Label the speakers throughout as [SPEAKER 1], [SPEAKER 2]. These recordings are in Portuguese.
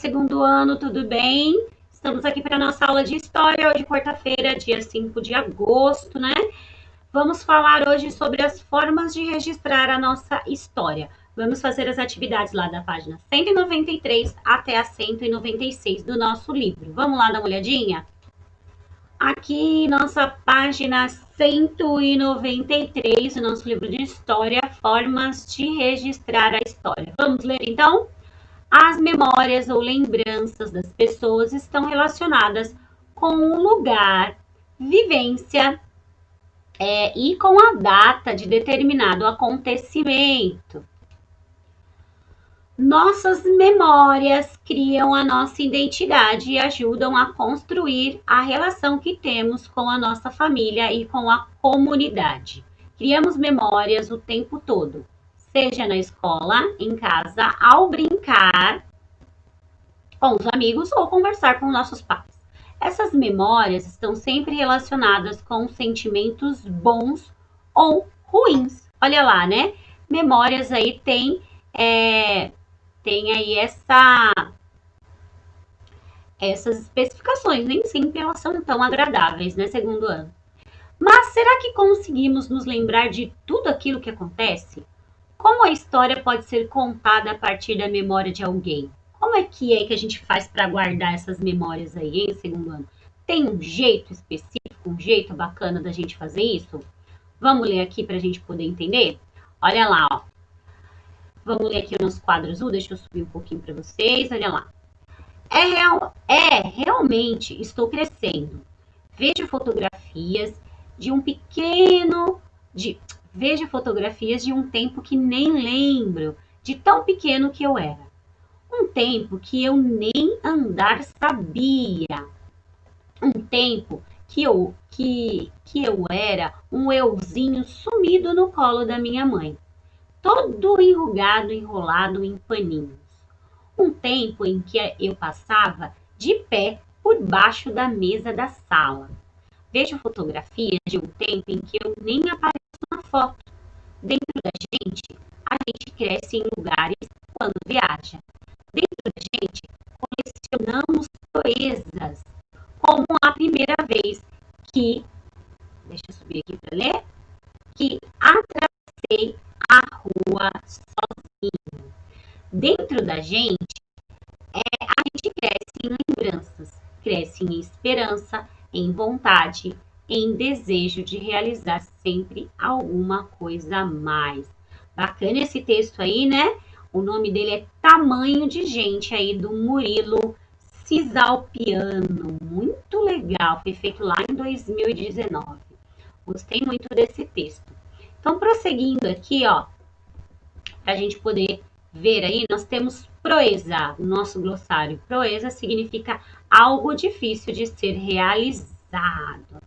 [SPEAKER 1] segundo ano, tudo bem? Estamos aqui para a nossa aula de história, hoje quarta-feira, dia 5 de agosto, né? Vamos falar hoje sobre as formas de registrar a nossa história. Vamos fazer as atividades lá da página 193 até a 196 do nosso livro. Vamos lá dar uma olhadinha? Aqui, nossa página 193, o nosso livro de história, formas de registrar a história. Vamos ler então? As memórias ou lembranças das pessoas estão relacionadas com o lugar, vivência e com a data de determinado acontecimento. Nossas memórias criam a nossa identidade e ajudam a construir a relação que temos com a nossa família e com a comunidade. Criamos memórias o tempo todo, seja na escola, em casa, ao brincar com os amigos ou conversar com nossos pais. Essas memórias estão sempre relacionadas com sentimentos bons ou ruins. Olha lá, né? Memórias aí tem aí essas especificações, nem sempre elas são tão agradáveis, né, segundo ano. Mas será que conseguimos nos lembrar de tudo aquilo que acontece? Como a história pode ser contada a partir da memória de alguém? Como é que a gente faz para guardar essas memórias aí, hein, segundo ano? Tem um jeito específico, um jeito bacana da gente fazer isso? Vamos ler aqui para a gente poder entender? Olha lá, ó. Vamos ler aqui o nosso quadro azul, deixa eu subir um pouquinho para vocês, olha lá. Realmente estou crescendo. Vejo fotografias de um tempo que nem lembro, de tão pequeno que eu era. Um tempo que eu nem andar sabia. Um tempo que eu era um euzinho sumido no colo da minha mãe, todo enrugado, enrolado em paninhos. Um tempo em que eu passava de pé por baixo da mesa da sala. Vejo fotografias de um tempo em que eu nem apareço na foto. Dentro da gente, a gente cresce em lugares quando viaja. Dentro da gente, colecionamos proezas, como a primeira vez que, deixa eu subir aqui para ler, que atravessei a rua sozinho. Dentro da gente, a gente cresce em lembranças, cresce em esperança, em vontade, em desejo de realizar sempre alguma coisa a mais. Bacana esse texto aí, né? O nome dele é Tamanho de Gente, aí do Murilo Cisalpiano. Muito legal, foi feito lá em 2019. Gostei muito desse texto. Então, prosseguindo aqui, ó, para a gente poder ver aí, nós temos proeza, o nosso glossário. Proeza significa algo difícil de ser realizado.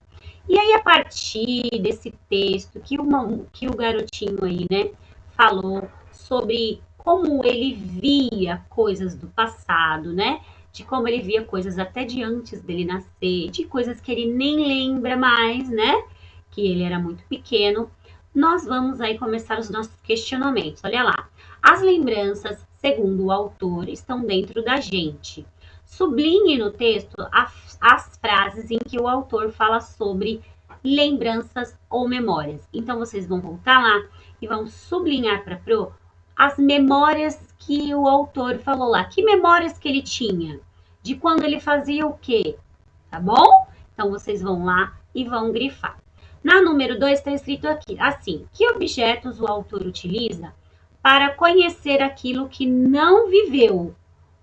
[SPEAKER 1] E aí, a partir desse texto que o garotinho aí, né, falou sobre como ele via coisas do passado, né? De como ele via coisas até de antes dele nascer, de coisas que ele nem lembra mais, né? Que ele era muito pequeno. Nós vamos aí começar os nossos questionamentos. Olha lá. As lembranças, segundo o autor, estão dentro da gente. Sublinhe no texto as frases em que o autor fala sobre lembranças ou memórias. Então, vocês vão voltar lá e vão sublinhar para Pro as memórias que o autor falou lá. Que memórias que ele tinha? De quando ele fazia o quê? Tá bom? Então, vocês vão lá e vão grifar. Na número 2 está escrito aqui, assim, que objetos o autor utiliza para conhecer aquilo que não viveu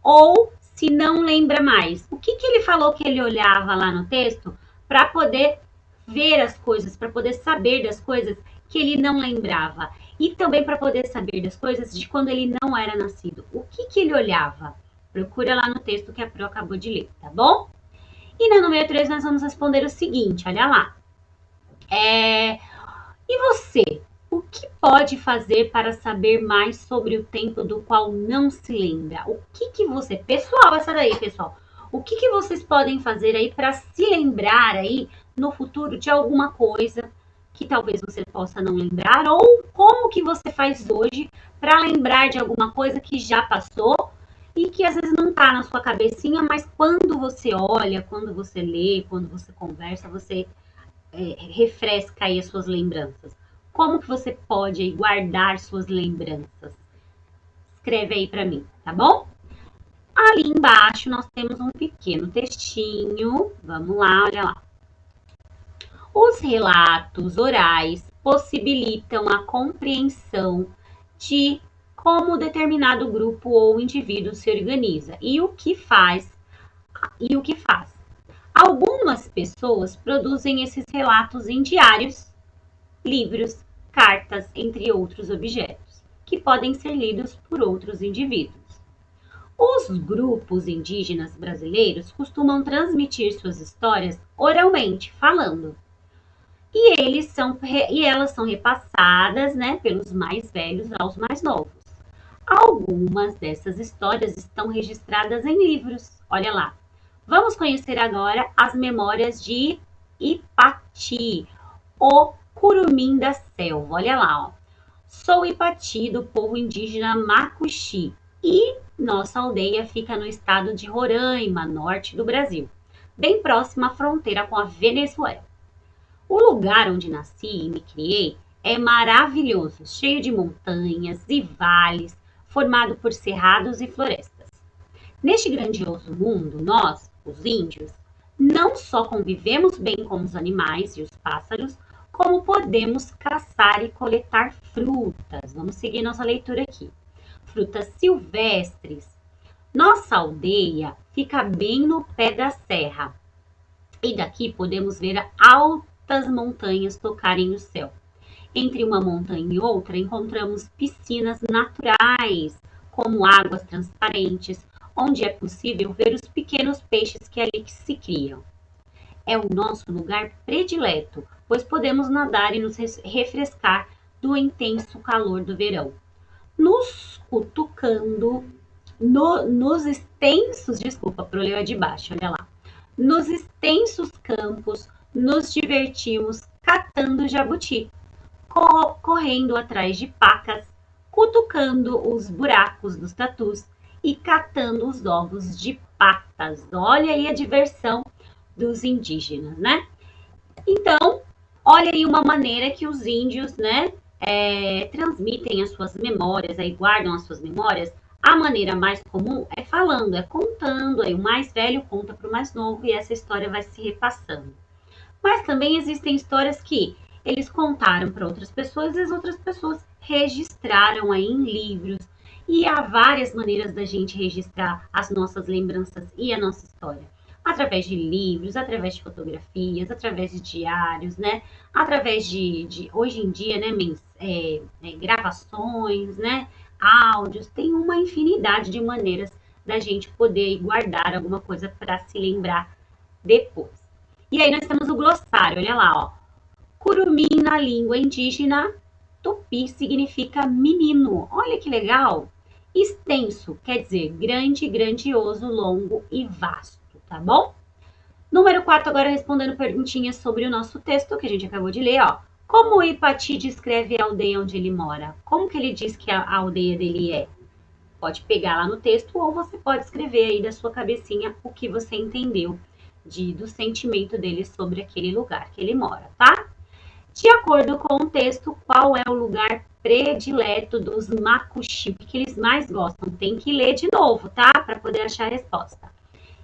[SPEAKER 1] ou se não lembra mais. O que ele falou que ele olhava lá no texto para poder ver as coisas, para poder saber das coisas que ele não lembrava e também para poder saber das coisas de quando ele não era nascido. O que ele olhava? Procura lá no texto que a Pro acabou de ler, tá bom? E na número 3 nós vamos responder o seguinte, olha lá. E você? O que pode fazer para saber mais sobre o tempo do qual não se lembra? O que você... Pessoal, essa daí, pessoal. O que vocês podem fazer aí para se lembrar aí no futuro de alguma coisa que talvez você possa não lembrar? Ou como que você faz hoje para lembrar de alguma coisa que já passou e que às vezes não está na sua cabecinha, mas quando você olha, quando você lê, quando você conversa, você refresca aí as suas lembranças. Como que você pode aí guardar suas lembranças? Escreve aí para mim, tá bom? Ali embaixo nós temos um pequeno textinho. Vamos lá, olha lá. Os relatos orais possibilitam a compreensão de como determinado grupo ou indivíduo se organiza e o que faz. Algumas pessoas produzem esses relatos em diários, livros, cartas, entre outros objetos, que podem ser lidos por outros indivíduos. Os grupos indígenas brasileiros costumam transmitir suas histórias oralmente, falando. E elas são repassadas, né, pelos mais velhos aos mais novos. Algumas dessas histórias estão registradas em livros. Olha lá. Vamos conhecer agora as memórias de Ipati, o curumim da selva. Olha lá, ó. Sou Ipati, do povo indígena Macuxi, e nossa aldeia fica no estado de Roraima, norte do Brasil, bem próxima à fronteira com a Venezuela. O lugar onde nasci e me criei é maravilhoso, cheio de montanhas e vales, formado por cerrados e florestas. Neste grandioso mundo, nós, os índios, não só convivemos bem com os animais e os pássaros, como podemos caçar e coletar frutas. Vamos seguir nossa leitura aqui. Frutas silvestres. Nossa aldeia fica bem no pé da serra. E daqui podemos ver altas montanhas tocarem no céu. Entre uma montanha e outra encontramos piscinas naturais, como águas transparentes, onde é possível ver os pequenos peixes que ali se criam. É o nosso lugar predileto, pois podemos nadar e nos refrescar do intenso calor do verão. Nos cutucando, nos extensos, desculpa, problema de baixo, olha lá. Nos extensos campos, nos divertimos catando jabuti, correndo atrás de pacas, cutucando os buracos dos tatus e catando os ovos de patas. Olha aí a diversão dos indígenas, né? Então, olha aí uma maneira que os índios, né, transmitem as suas memórias, aí guardam as suas memórias. A maneira mais comum é falando, é contando, aí o mais velho conta para o mais novo e essa história vai se repassando. Mas também existem histórias que eles contaram para outras pessoas e as outras pessoas registraram aí em livros. E há várias maneiras da gente registrar as nossas lembranças e a nossa história. Através de livros, através de fotografias, através de diários, né? Através de hoje em dia, né, gravações, né? Áudios, tem uma infinidade de maneiras da gente poder guardar alguma coisa para se lembrar depois. E aí nós temos o glossário, olha lá, ó. Curumim na língua indígena tupi significa menino. Olha que legal! Extenso quer dizer grande, grandioso, longo e vasto, tá bom? Número 4, agora respondendo perguntinhas sobre o nosso texto que a gente acabou de ler, ó. Como o Ipati descreve a aldeia onde ele mora? Como que ele diz que a aldeia dele é? Pode pegar lá no texto ou você pode escrever aí da sua cabecinha o que você entendeu do sentimento dele sobre aquele lugar que ele mora, tá? De acordo com o texto, qual é o lugar predileto dos Macuxi? O que eles mais gostam? Tem que ler de novo, tá? Para poder achar a resposta.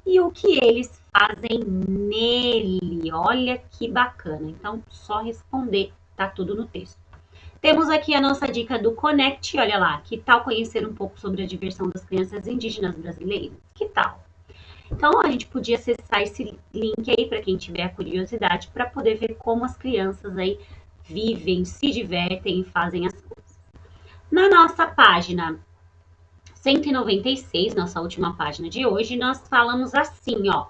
[SPEAKER 1] E o que eles fazem nele? Olha que bacana. Então, só responder, tá tudo no texto. Temos aqui a nossa dica do Connect. Olha lá, que tal conhecer um pouco sobre a diversão das crianças indígenas brasileiras? Que tal? Então, a gente podia acessar esse link aí para quem tiver a curiosidade para poder ver como as crianças aí vivem, se divertem e fazem as coisas. Na nossa página 196, nossa última página de hoje, nós falamos assim, ó.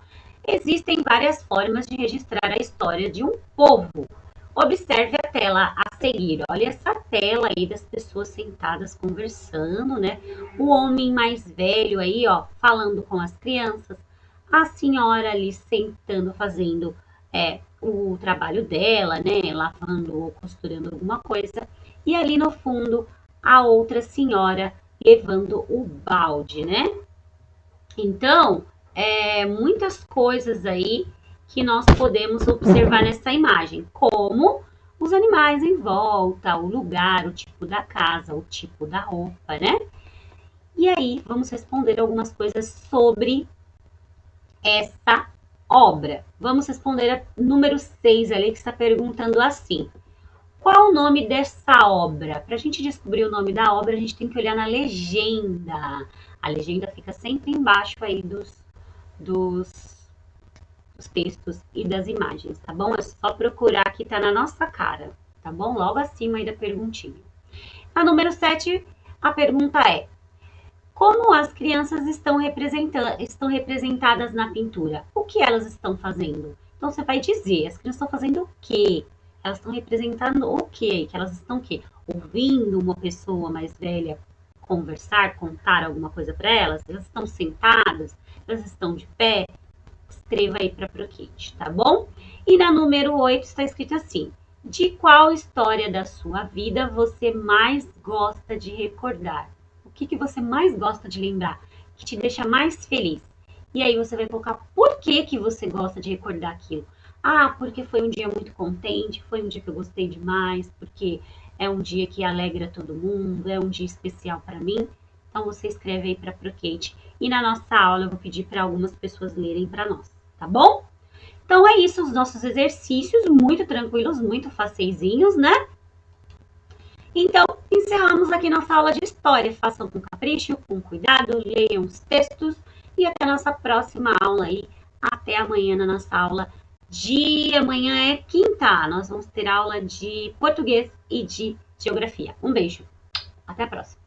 [SPEAKER 1] Existem várias formas de registrar a história de um povo. Observe a tela a seguir. Olha essa tela aí das pessoas sentadas conversando, né? O homem mais velho aí, ó, falando com as crianças. A senhora ali sentando, fazendo o trabalho dela, né? Lavando ou costurando alguma coisa. E ali no fundo, a outra senhora levando o balde, né? Então, muitas coisas aí que nós podemos observar nessa imagem, como os animais em volta, o lugar, o tipo da casa, o tipo da roupa, né? E aí, vamos responder algumas coisas sobre essa obra. Vamos responder a número 6 ali, que está perguntando assim: qual o nome dessa obra? Para a gente descobrir o nome da obra, a gente tem que olhar na legenda. A legenda fica sempre embaixo aí dos, dos textos e das imagens, tá bom? É só procurar que tá na nossa cara, tá bom? Logo acima aí da perguntinha. A número 7, a pergunta é: como as crianças estão representadas na pintura? O que elas estão fazendo? Então você vai dizer, as crianças estão fazendo o quê? Elas estão representando o quê? Que elas estão o quê? Ouvindo uma pessoa mais velha conversar, contar alguma coisa para elas? Elas estão sentadas? Elas estão de pé? Escreva aí para Procute, tá bom? E na número 8 está escrito assim: de qual história da sua vida você mais gosta de recordar? O que você mais gosta de lembrar? Que te deixa mais feliz? E aí você vai colocar por que você gosta de recordar aquilo. Ah, porque foi um dia muito contente, foi um dia que eu gostei demais, porque é um dia que alegra todo mundo, é um dia especial para mim. Então você escreve aí para Procate. E na nossa aula eu vou pedir para algumas pessoas lerem para nós, tá bom? Então é isso, os nossos exercícios muito tranquilos, muito faceizinhos, né? Então, encerramos aqui nossa aula de história. Façam com capricho, com cuidado, leiam os textos e até a nossa próxima aula aí. Até amanhã na nossa aula de amanhã é quinta. Nós vamos ter aula de português e de geografia. Um beijo. Até a próxima.